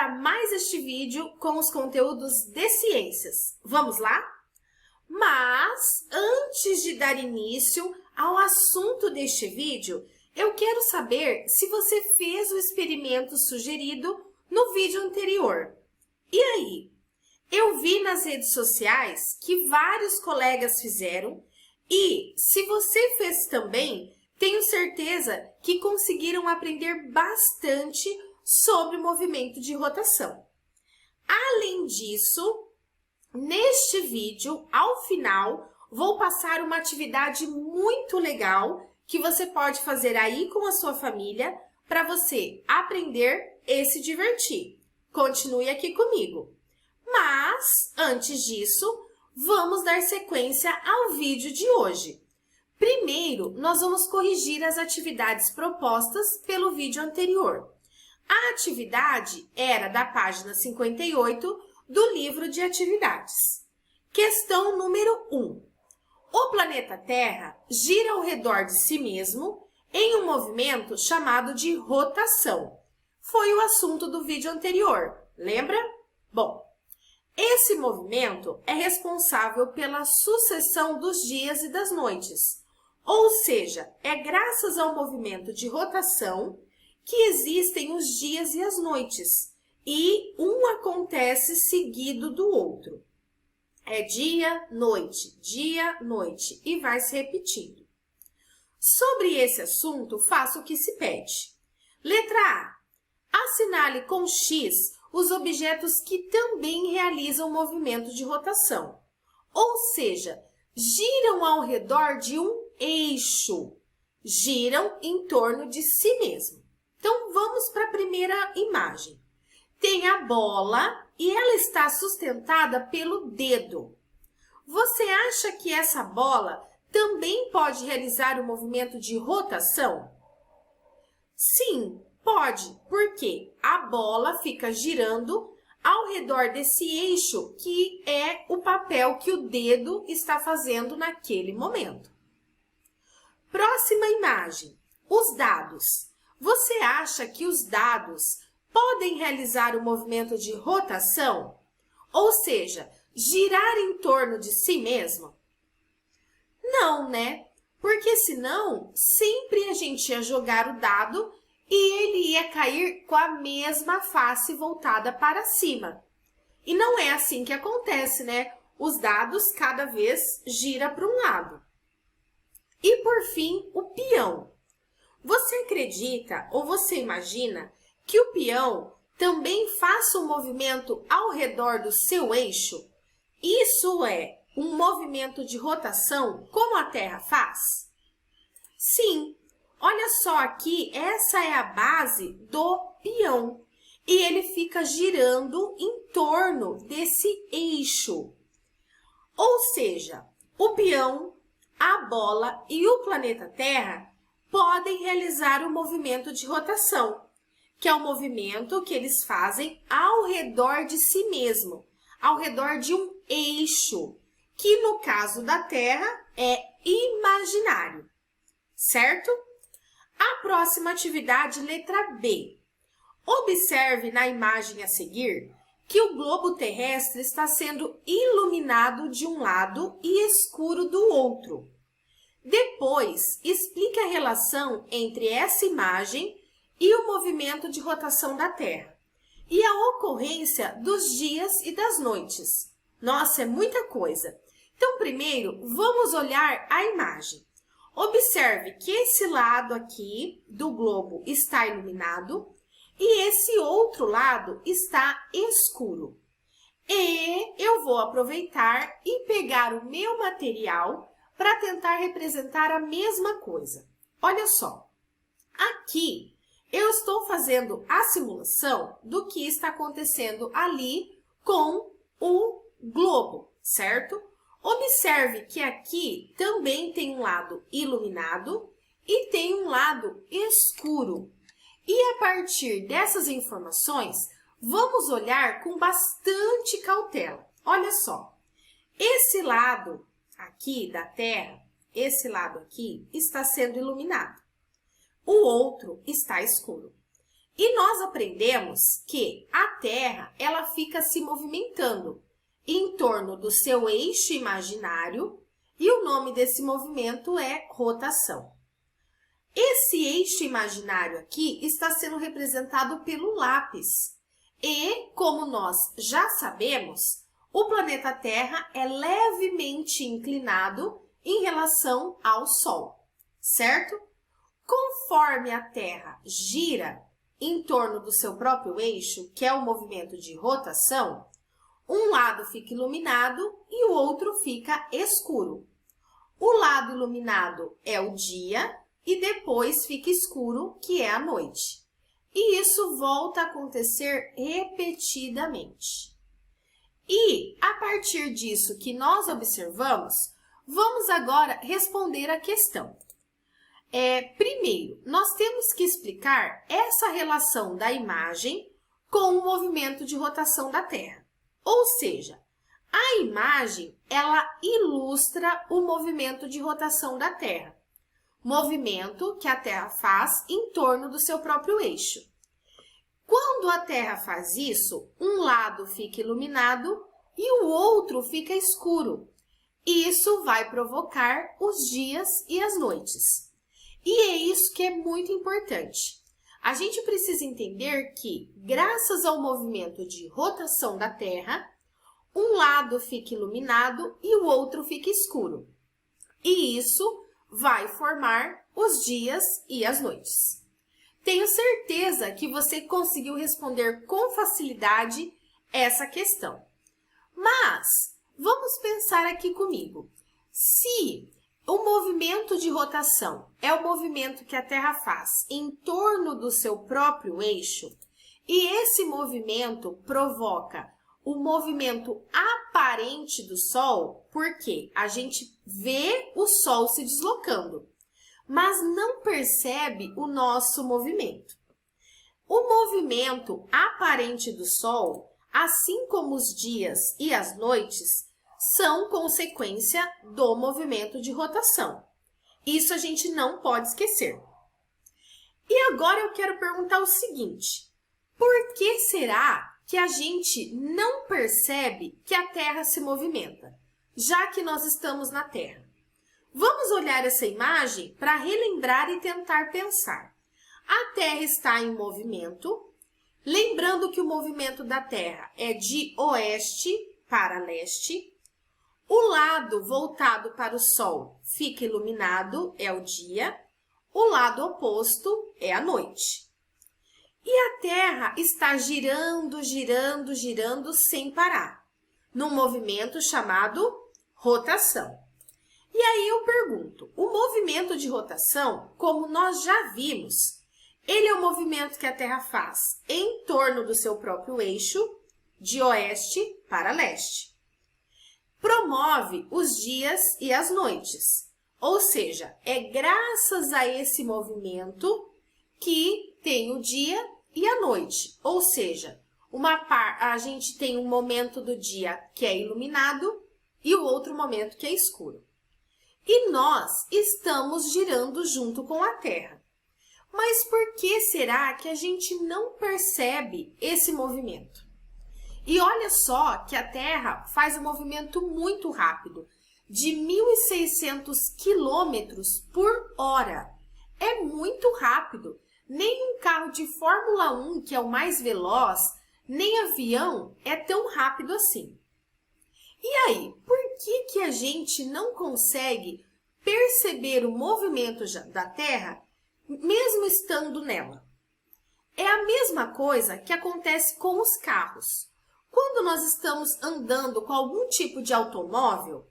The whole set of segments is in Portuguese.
para mais este vídeo com os conteúdos de ciências. Vamos lá? Mas, antes de dar início ao assunto deste vídeo, eu quero saber se você fez o experimento sugerido no vídeo anterior. E aí? Eu vi nas redes sociais que vários colegas fizeram e, se você fez também, tenho certeza que conseguiram aprender bastante sobre o movimento de rotação. Além disso, neste vídeo, ao final, vou passar uma atividade muito legal que você pode fazer aí com a sua família para você aprender e se divertir. Continue aqui comigo. Mas, antes disso, vamos dar sequência ao vídeo de hoje. Primeiro, nós vamos corrigir as atividades propostas pelo vídeo anterior. A atividade era da página 58 do livro de atividades. Questão número 1. O planeta Terra gira ao redor de si mesmo em um movimento chamado de rotação. Foi o assunto do vídeo anterior, lembra? Bom, esse movimento é responsável pela sucessão dos dias e das noites, ou seja, é graças ao movimento de rotação que existem os dias e as noites, e um acontece seguido do outro. É dia, noite, e vai se repetindo. Sobre esse assunto, faça o que se pede. Letra A. Assinale com X os objetos que também realizam movimento de rotação, ou seja, giram ao redor de um eixo, giram em torno de si mesmo. Então, vamos para a primeira imagem. Tem a bola e ela está sustentada pelo dedo. Você acha que essa bola também pode realizar o movimento de rotação? Sim, pode, porque a bola fica girando ao redor desse eixo, que é o papel que o dedo está fazendo naquele momento. Próxima imagem, os dados. Você acha que os dados podem realizar o movimento de rotação? Ou seja, girar em torno de si mesmo? Não, né? Porque senão, sempre a gente ia jogar o dado e ele ia cair com a mesma face voltada para cima. E não é assim que acontece, né? Os dados cada vez giram para um lado. E por fim, o peão. Você acredita ou você imagina que o peão também faça um movimento ao redor do seu eixo? Isso é um movimento de rotação como a Terra faz? Sim. Olha só aqui, essa é a base do peão. E ele fica girando em torno desse eixo. Ou seja, o peão, a bola e o planeta Terra podem realizar o movimento de rotação, que é o movimento que eles fazem ao redor de si mesmo, ao redor de um eixo, que no caso da Terra é imaginário, certo? A próxima atividade, letra B. Observe na imagem a seguir que o globo terrestre está sendo iluminado de um lado e escuro do outro. Depois, explique a relação entre essa imagem e o movimento de rotação da Terra e a ocorrência dos dias e das noites. Nossa, é muita coisa. Então, primeiro, vamos olhar a imagem. Observe que esse lado aqui do globo está iluminado e esse outro lado está escuro. E eu vou aproveitar e pegar o meu material para tentar representar a mesma coisa. Olha só, aqui eu estou fazendo a simulação do que está acontecendo ali com o globo, certo? Observe que aqui também tem um lado iluminado e tem um lado escuro. E a partir dessas informações, vamos olhar com bastante cautela. Olha só, esse lado aqui da Terra, esse lado aqui está sendo iluminado. O outro está escuro. E nós aprendemos que a Terra, ela fica se movimentando em torno do seu eixo imaginário e o nome desse movimento é rotação. Esse eixo imaginário aqui está sendo representado pelo lápis. E, como nós já sabemos, o planeta Terra é levemente inclinado em relação ao Sol, certo? Conforme a Terra gira em torno do seu próprio eixo, que é o movimento de rotação, um lado fica iluminado e o outro fica escuro. O lado iluminado é o dia e depois fica escuro, que é a noite. E isso volta a acontecer repetidamente. E, a partir disso que nós observamos, vamos agora responder a questão. Primeiro, nós temos que explicar essa relação da imagem com o movimento de rotação da Terra. Ou seja, a imagem, ela ilustra o movimento de rotação da Terra. Movimento que a Terra faz em torno do seu próprio eixo. Quando a Terra faz isso, um lado fica iluminado e o outro fica escuro. Isso vai provocar os dias e as noites. E é isso que é muito importante. A gente precisa entender que, graças ao movimento de rotação da Terra, um lado fica iluminado e o outro fica escuro. E isso vai formar os dias e as noites. Tenho certeza que você conseguiu responder com facilidade essa questão. Mas, vamos pensar aqui comigo. Se o movimento de rotação é o movimento que a Terra faz em torno do seu próprio eixo, e esse movimento provoca o movimento aparente do Sol, porque a gente vê o Sol se deslocando, mas não percebe o nosso movimento. O movimento aparente do Sol, assim como os dias e as noites, são consequência do movimento de rotação. Isso a gente não pode esquecer. E agora eu quero perguntar o seguinte: por que será que a gente não percebe que a Terra se movimenta, já que nós estamos na Terra? Vamos olhar essa imagem para relembrar e tentar pensar. A Terra está em movimento, lembrando que o movimento da Terra é de oeste para leste. O lado voltado para o Sol fica iluminado, é o dia. O lado oposto é a noite. E a Terra está girando, girando, girando sem parar, num movimento chamado rotação. E aí eu pergunto, o movimento de rotação, como nós já vimos, ele é o movimento que a Terra faz em torno do seu próprio eixo, de oeste para leste. Promove os dias e as noites, ou seja, é graças a esse movimento que tem o dia e a noite, ou seja, a gente tem um momento do dia que é iluminado e o outro momento que é escuro. E nós estamos girando junto com a Terra. Mas por que será que a gente não percebe esse movimento? E olha só que a Terra faz um movimento muito rápido, de 1.600 quilômetros por hora. É muito rápido. Nem um carro de Fórmula 1, que é o mais veloz, nem avião é tão rápido assim. E aí, por que a gente não consegue perceber o movimento da Terra, mesmo estando nela? É a mesma coisa que acontece com os carros. Quando nós estamos andando com algum tipo de automóvel,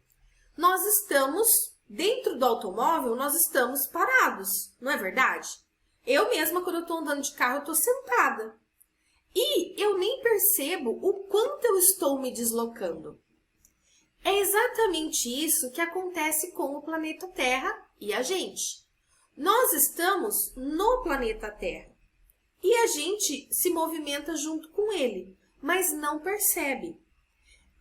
nós estamos, dentro do automóvel, nós estamos parados, não é verdade? Eu mesma, quando eu estou andando de carro, eu estou sentada. E eu nem percebo o quanto eu estou me deslocando. É exatamente isso que acontece com o planeta Terra e a gente. Nós estamos no planeta Terra e a gente se movimenta junto com ele, mas não percebe.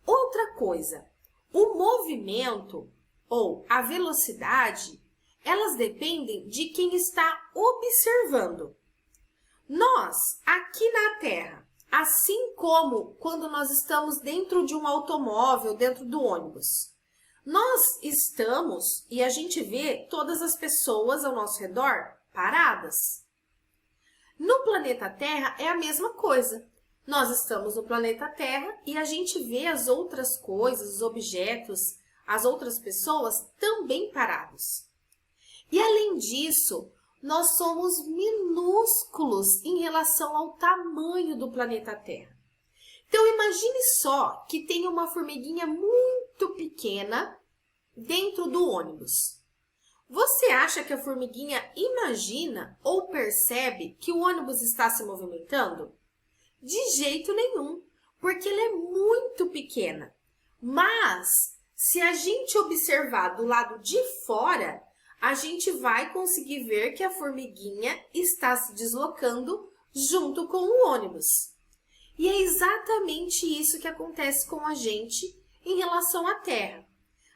Outra coisa, o movimento ou a velocidade, elas dependem de quem está observando. Nós, aqui na Terra, assim como quando nós estamos dentro de um automóvel, dentro do ônibus, nós estamos e a gente vê todas as pessoas ao nosso redor paradas. No planeta Terra é a mesma coisa. Nós estamos no planeta Terra e a gente vê as outras coisas, os objetos, as outras pessoas também parados. E além disso, nós somos minúsculos em relação ao tamanho do planeta Terra. Então imagine só que tem uma formiguinha muito pequena dentro do ônibus. Você acha que a formiguinha imagina ou percebe que o ônibus está se movimentando? De jeito nenhum, porque ela é muito pequena. Mas, se a gente observar do lado de fora, a gente vai conseguir ver que a formiguinha está se deslocando junto com o ônibus. E é exatamente isso que acontece com a gente em relação à Terra.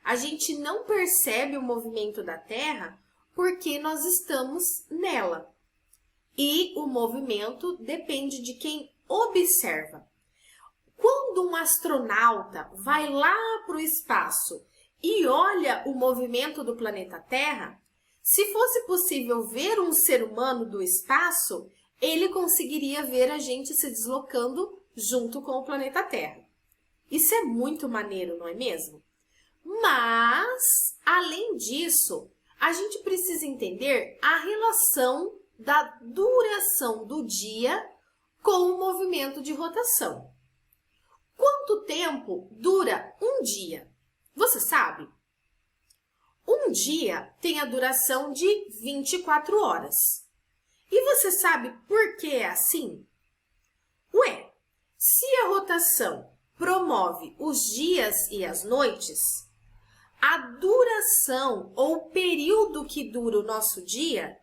A gente não percebe o movimento da Terra porque nós estamos nela. E o movimento depende de quem observa. Quando um astronauta vai lá para o espaço e olha o movimento do planeta Terra, se fosse possível ver um ser humano do espaço, ele conseguiria ver a gente se deslocando junto com o planeta Terra. Isso é muito maneiro, não é mesmo? Mas, além disso, a gente precisa entender a relação da duração do dia com o movimento de rotação. Quanto tempo dura um dia? Você sabe? Um dia tem a duração de 24 horas. E você sabe por que é assim? Ué, se a rotação promove os dias e as noites, a duração ou período que dura o nosso dia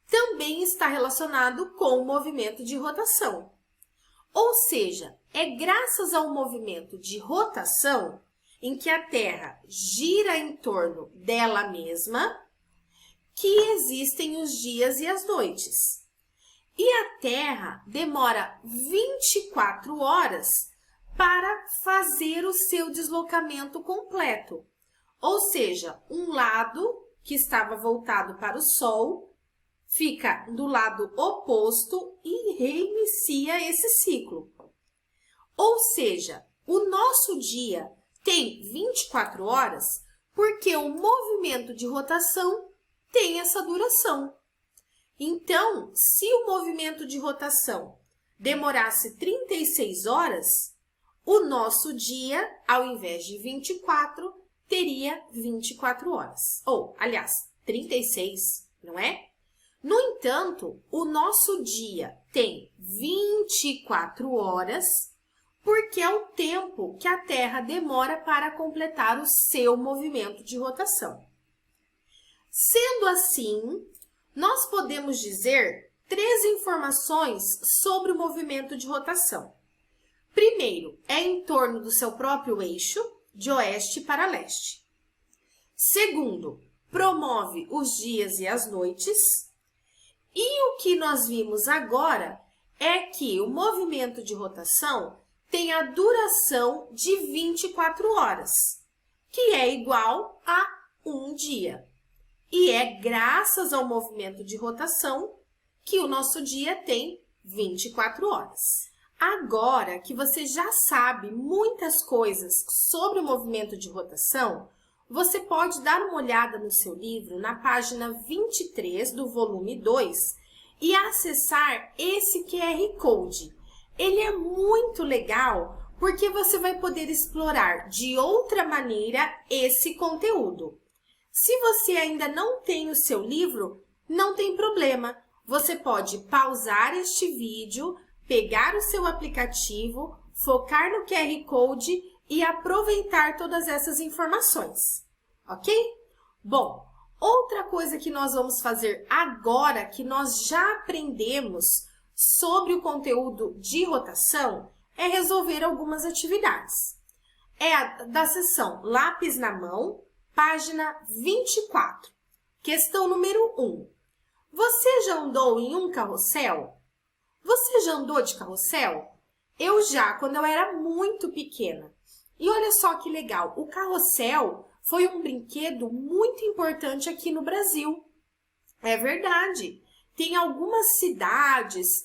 também está relacionado com o movimento de rotação. Ou seja, é graças ao movimento de rotação em que a Terra gira em torno dela mesma que existem os dias e as noites. E a Terra demora 24 horas para fazer o seu deslocamento completo. Ou seja, um lado que estava voltado para o Sol fica do lado oposto e reinicia esse ciclo. Ou seja, o nosso dia tem 24 horas porque o movimento de rotação tem essa duração. Então, se o movimento de rotação demorasse 36 horas, o nosso dia, ao invés de 24, teria 24 horas. Ou, aliás, 36, não é? No entanto, o nosso dia tem 24 horas porque é o tempo que a Terra demora para completar o seu movimento de rotação. Sendo assim, nós podemos dizer 3 informações sobre o movimento de rotação. Primeiro, é em torno do seu próprio eixo, de oeste para leste. Segundo, promove os dias e as noites. E o que nós vimos agora é que o movimento de rotação tem a duração de 24 horas, que é igual a um dia. E é graças ao movimento de rotação que o nosso dia tem 24 horas. Agora que você já sabe muitas coisas sobre o movimento de rotação, você pode dar uma olhada no seu livro na página 23 do volume 2 e acessar esse QR Code. Ele é muito legal porque você vai poder explorar de outra maneira esse conteúdo. Se você ainda não tem o seu livro, não tem problema. Você pode pausar este vídeo, pegar o seu aplicativo, focar no QR Code e aproveitar todas essas informações, ok? Bom, outra coisa que nós vamos fazer agora que nós já aprendemos sobre o conteúdo de rotação é resolver algumas atividades. É a da seção Lápis na Mão, página 24. Questão número 1. Você já andou em um carrossel? Você já andou de carrossel? Eu já, quando eu era muito pequena. E olha só que legal, o carrossel foi um brinquedo muito importante aqui no Brasil. É verdade. Tem algumas cidades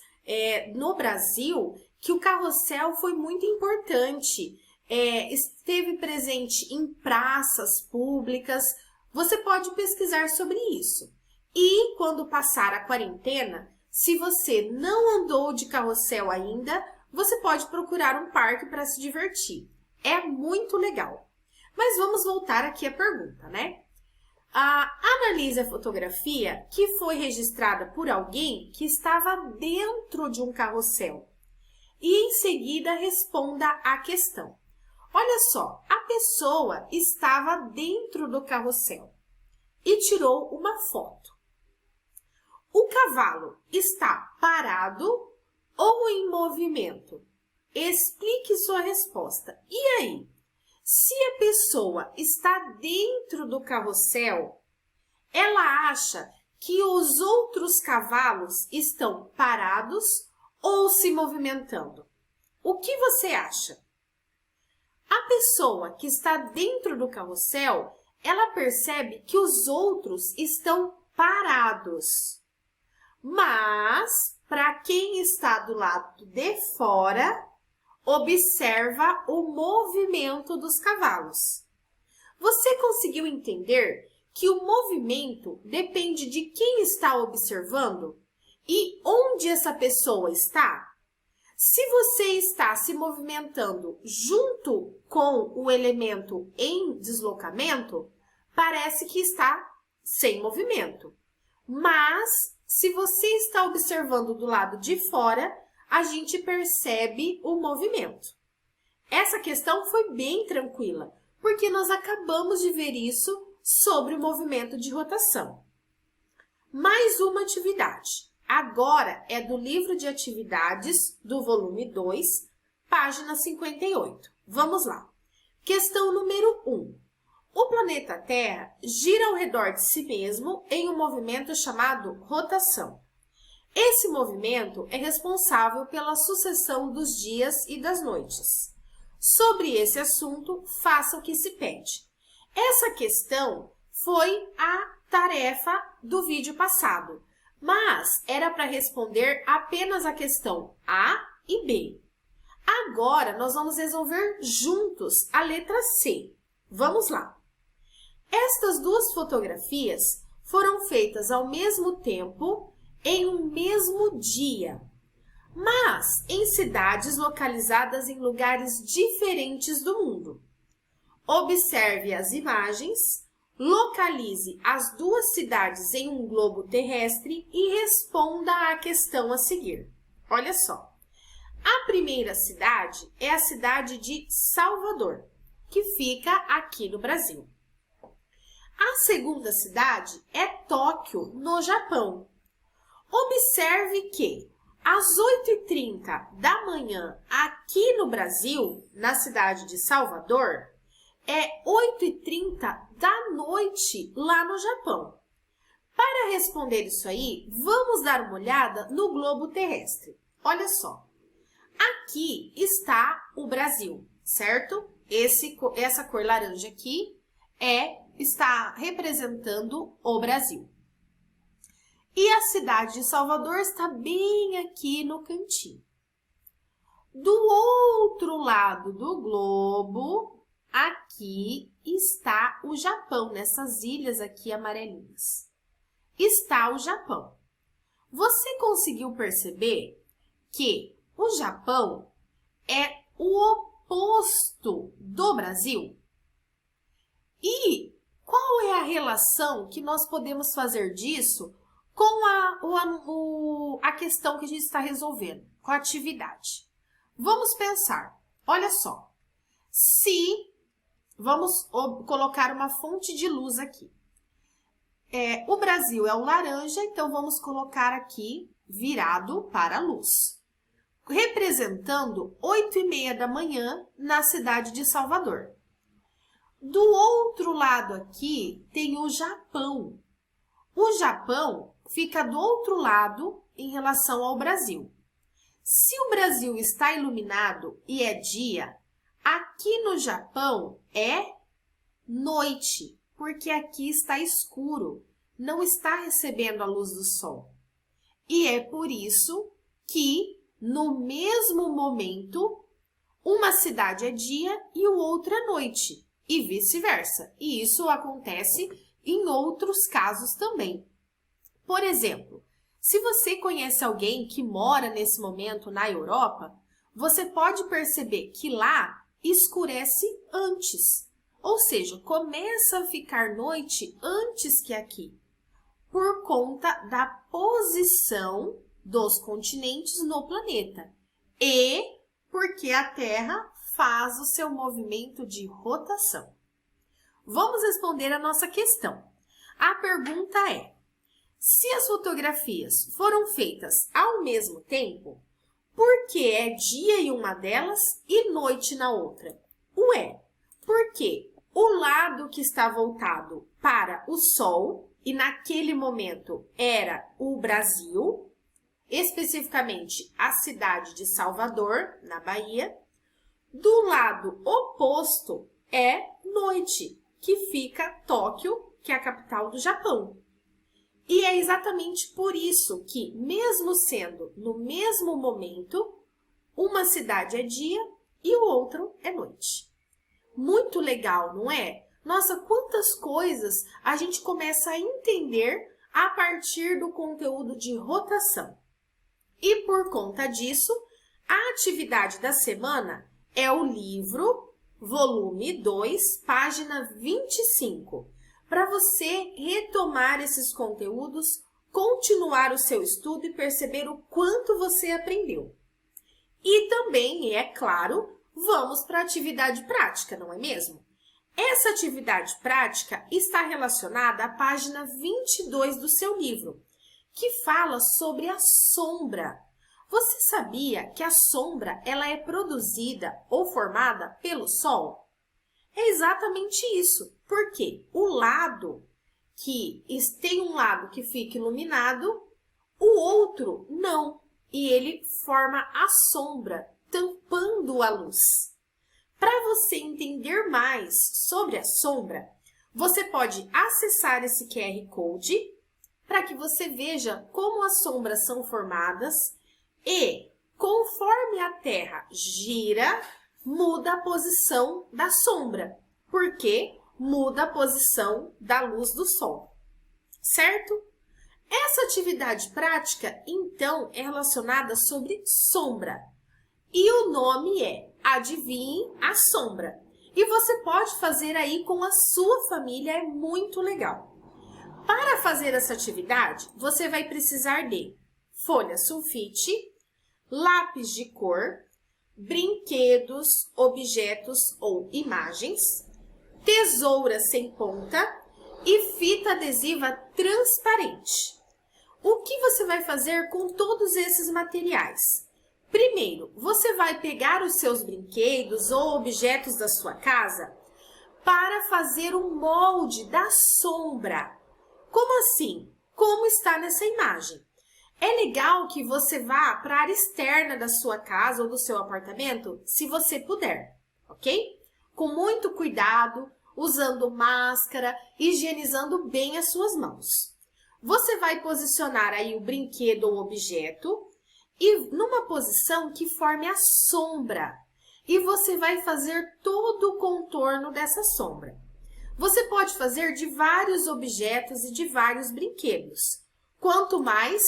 no Brasil que o carrossel foi muito importante. Esteve presente em praças públicas. Você pode pesquisar sobre isso. E quando passar a quarentena, se você não andou de carrossel ainda, você pode procurar um parque para se divertir. É muito legal. Mas vamos voltar aqui à pergunta, né? Analise a fotografia que foi registrada por alguém que estava dentro de um carrossel. E em seguida responda a questão. Olha só, a pessoa estava dentro do carrossel e tirou uma foto. O cavalo está parado ou em movimento? Explique sua resposta. E aí? Se a pessoa está dentro do carrossel, ela acha que os outros cavalos estão parados ou se movimentando? O que você acha? A pessoa que está dentro do carrossel, ela percebe que os outros estão parados. Mas, para quem está do lado de fora, observa o movimento dos cavalos. Você conseguiu entender que o movimento depende de quem está observando e onde essa pessoa está? Se você está se movimentando junto com o elemento em deslocamento, parece que está sem movimento. Mas, se você está observando do lado de fora, a gente percebe o movimento. Essa questão foi bem tranquila, porque nós acabamos de ver isso sobre o movimento de rotação. Mais uma atividade. Agora é do livro de atividades do volume 2, página 58. Vamos lá. Questão número 1. O planeta Terra gira ao redor de si mesmo em um movimento chamado rotação. Esse movimento é responsável pela sucessão dos dias e das noites. Sobre esse assunto, faça o que se pede. Essa questão foi a tarefa do vídeo passado, mas era para responder apenas a questão A e B. Agora, nós vamos resolver juntos a letra C. Vamos lá. Estas duas fotografias foram feitas ao mesmo tempo, em um mesmo dia, mas em cidades localizadas em lugares diferentes do mundo. Observe as imagens, localize as duas cidades em um globo terrestre e responda à questão a seguir. Olha só. A primeira cidade é a cidade de Salvador, que fica aqui no Brasil. A segunda cidade é Tóquio, no Japão. Observe que às 8h30 da manhã aqui no Brasil, na cidade de Salvador, é 8h30 da noite lá no Japão. Para responder isso aí, vamos dar uma olhada no globo terrestre. Olha só. Aqui está o Brasil, certo? Essa cor laranja aqui está representando o Brasil. E a cidade de Salvador está bem aqui no cantinho. Do outro lado do globo, aqui está o Japão, nessas ilhas aqui amarelinhas. Está o Japão. Você conseguiu perceber que o Japão é o oposto do Brasil? E qual é a relação que nós podemos fazer disso com a questão que a gente está resolvendo, com a atividade? Vamos pensar. Olha só. Vamos colocar uma fonte de luz aqui. O Brasil é o laranja, então vamos colocar aqui virado para a luz, representando 8h30 da manhã na cidade de Salvador. Do outro lado aqui tem o Japão. O Japão fica do outro lado em relação ao Brasil. Se o Brasil está iluminado e é dia, aqui no Japão é noite, porque aqui está escuro, não está recebendo a luz do sol. E é por isso que, no mesmo momento, uma cidade é dia e o outro é noite, e vice-versa. E isso acontece em outros casos também. Por exemplo, se você conhece alguém que mora nesse momento na Europa, você pode perceber que lá escurece antes. Ou seja, começa a ficar noite antes que aqui, por conta da posição dos continentes no planeta e porque a Terra faz o seu movimento de rotação. Vamos responder a nossa questão. A pergunta é: se as fotografias foram feitas ao mesmo tempo, por que é dia em uma delas e noite na outra? Ué, porque o lado que está voltado para o Sol, e naquele momento era o Brasil, especificamente a cidade de Salvador, na Bahia, do lado oposto é noite, que fica Tóquio, que é a capital do Japão. E é exatamente por isso que, mesmo sendo no mesmo momento, uma cidade é dia e o outro é noite. Muito legal, não é? Nossa, quantas coisas a gente começa a entender a partir do conteúdo de rotação. E por conta disso, a atividade da semana é o livro, volume 2, página 25. Para você retomar esses conteúdos, continuar o seu estudo e perceber o quanto você aprendeu. E também, é claro, vamos para a atividade prática, não é mesmo? Essa atividade prática está relacionada à página 22 do seu livro, que fala sobre a sombra. Você sabia que a sombra ela é produzida ou formada pelo Sol? É exatamente isso, porque o lado que tem um lado que fica iluminado, o outro não, e ele forma a sombra, tampando a luz. Para você entender mais sobre a sombra, você pode acessar esse QR Code para que você veja como as sombras são formadas e, conforme a Terra gira, muda a posição da sombra, porque muda a posição da luz do Sol, certo? Essa atividade prática, então, é relacionada sobre sombra. E o nome é Adivinhe a Sombra. E você pode fazer aí com a sua família, é muito legal. Para fazer essa atividade, você vai precisar de folha sulfite, lápis de cor, brinquedos, objetos ou imagens, tesoura sem ponta e fita adesiva transparente. O que você vai fazer com todos esses materiais? Primeiro, você vai pegar os seus brinquedos ou objetos da sua casa para fazer um molde da sombra. Como assim? Como está nessa imagem? É legal que você vá para a área externa da sua casa ou do seu apartamento, se você puder, ok? Com muito cuidado, usando máscara, higienizando bem as suas mãos. Você vai posicionar aí o brinquedo ou objeto e numa posição que forme a sombra. E você vai fazer todo o contorno dessa sombra. Você pode fazer de vários objetos e de vários brinquedos. Quanto mais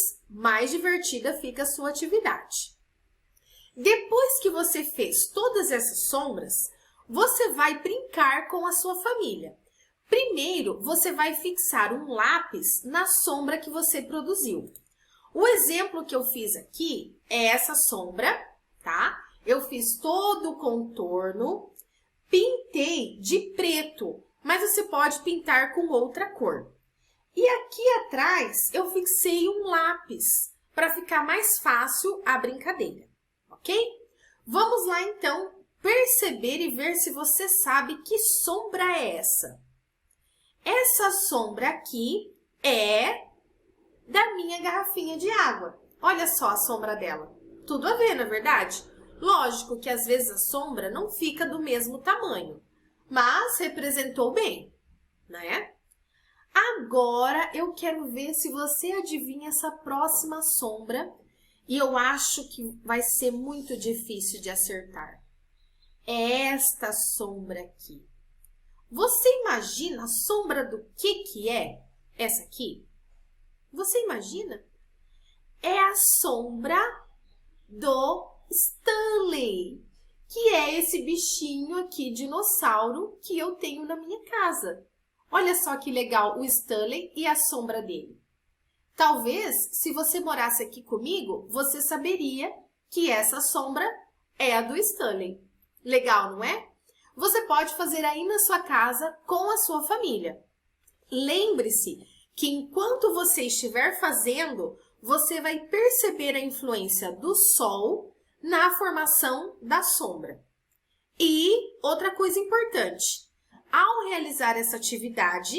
divertida fica a sua atividade. Depois que você fez todas essas sombras, você vai brincar com a sua família. Primeiro, você vai fixar um lápis na sombra que você produziu. O exemplo que eu fiz aqui é essa sombra, tá? Eu fiz todo o contorno, pintei de preto, mas você pode pintar com outra cor. E aqui atrás eu fixei um lápis para ficar mais fácil a brincadeira, ok? Vamos lá então perceber e ver se você sabe que sombra é essa. Essa sombra aqui é da minha garrafinha de água. Olha só a sombra dela. Tudo a ver, não é verdade? Lógico que às vezes a sombra não fica do mesmo tamanho, mas representou bem, né? Agora eu quero ver se você adivinha essa próxima sombra e eu acho que vai ser muito difícil de acertar. É esta sombra aqui. Você imagina a sombra do que é essa aqui? Você imagina? É a sombra do Stanley, que é esse bichinho aqui, dinossauro, que eu tenho na minha casa. Olha só que legal o Stanley e a sombra dele. Talvez, se você morasse aqui comigo, você saberia que essa sombra é a do Stanley. Legal, não é? Você pode fazer aí na sua casa com a sua família. Lembre-se que enquanto você estiver fazendo, você vai perceber a influência do sol na formação da sombra. E outra coisa importante, ao realizar essa atividade,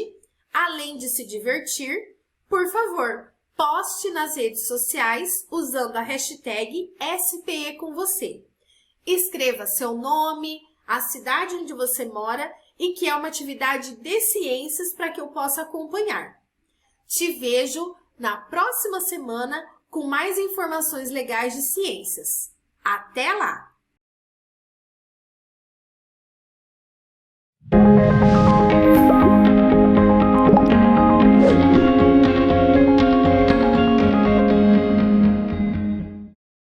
além de se divertir, por favor, poste nas redes sociais usando a hashtag SPE com você. Escreva seu nome, a cidade onde você mora e que é uma atividade de ciências para que eu possa acompanhar. Te vejo na próxima semana com mais informações legais de ciências. Até lá!